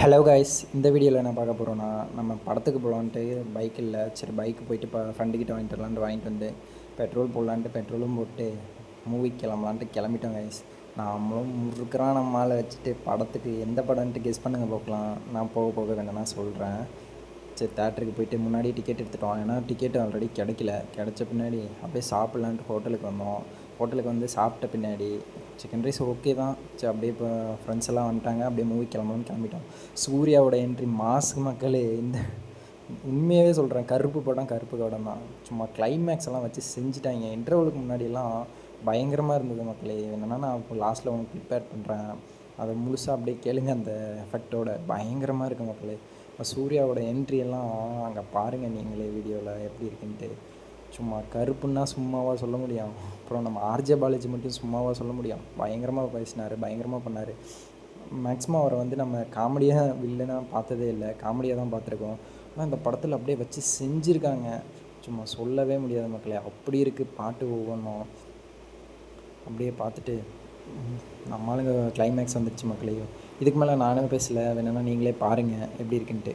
Hello guys, இந்த வீடியோவில் என்ன பார்க்க போகிறோன்னா, நம்ம படத்துக்கு போகலான்ட்டு பைக் இல்லை. சரி பைக்கு போயிட்டு இப்போ ஃப்ரெண்டுக்கிட்ட வாங்கிட்டு வந்து பெட்ரோல் போடலான்ட்டு பெட்ரோலும் போட்டு மூவிக்கு கிளம்பலான்ட்டு கிளம்பிட்டோம் கைஸ். நாமளும் முறுக்கிறான் நம்ம ஆளை வச்சுட்டு படத்துக்கு எந்த படம்ன்ட்டு கெஸ் பண்ணுங்க பார்க்கலாம். நான் போக போக வேணும்னா சொல்கிறேன். சரி தேட்டருக்கு போயிட்டு முன்னாடி டிக்கெட் எடுத்துட்டோம். ஏன்னா டிக்கெட் ஆல்ரெடி கிடைச்ச பின்னாடி அப்படியே சாப்பிட்லான்ட்டு ஹோட்டலுக்கு வந்தோம். ஹோட்டலுக்கு வந்து சாப்பிட்ட பின்னாடி சிக்கன் ரைஸ் ஓகே தான். சரி அப்படியே இப்போ ஃப்ரெண்ட்ஸ் எல்லாம் வந்துட்டாங்க. அப்படியே மூவி கிளம்பிட்டோம். சூர்யாவோட என்ட்ரி மாஸ்க் மக்களே. இந்த உண்மையாகவே சொல்கிறேன், கருப்பு படம் தான். சும்மா கிளைமேக்ஸ் எல்லாம் வச்சு செஞ்சுட்டாங்க. இன்டர்வலுக்கு முன்னாடியெல்லாம் பயங்கரமாக இருந்தது மக்களே. என்னென்னா நான் இப்போ லாஸ்ட்டில் உங்களுக்கு ப்ரிப்பேர் பண்ணுறேன், அதை முழுசாக அப்படியே கேளுங்க. அந்த எஃபெக்டோட பயங்கரமாக இருக்குது மக்களே. இப்போ சூர்யாவோட என்ட்ரியெல்லாம் அங்கே பாருங்கள் நீங்களே வீடியோவில் எப்படி இருக்குன்ட்டு. சும்மா கருப்புன்னா சும்மாவாக சொல்ல முடியும். அப்புறம் நம்ம ஆர்ஜே பாலாஜி மட்டும் சும்மாவாக சொல்ல முடியும். பயங்கரமாக பேசினார், பயங்கரமாக பண்ணார். மேக்ஸிமம் அவரை வந்து நம்ம காமெடியாக வில்லனாக பார்த்ததே இல்லை, காமெடியாக தான் பார்த்துருக்கோம். ஆனால் இந்த படத்தில் அப்படியே வச்சு செஞ்சுருக்காங்க. சும்மா சொல்லவே முடியாத மக்களே. அப்படி இருக்குது பாட்டு ஒவ்வொன்றும். அப்படியே பார்த்துட்டு நம்மளுங்க கிளைமேக்ஸ் வந்துடுச்சு மக்களே. இதுக்கு மேலே நானும் பேசலை, வேணும்னா நீங்களே பாருங்கள் எப்படி இருக்குன்ட்டு.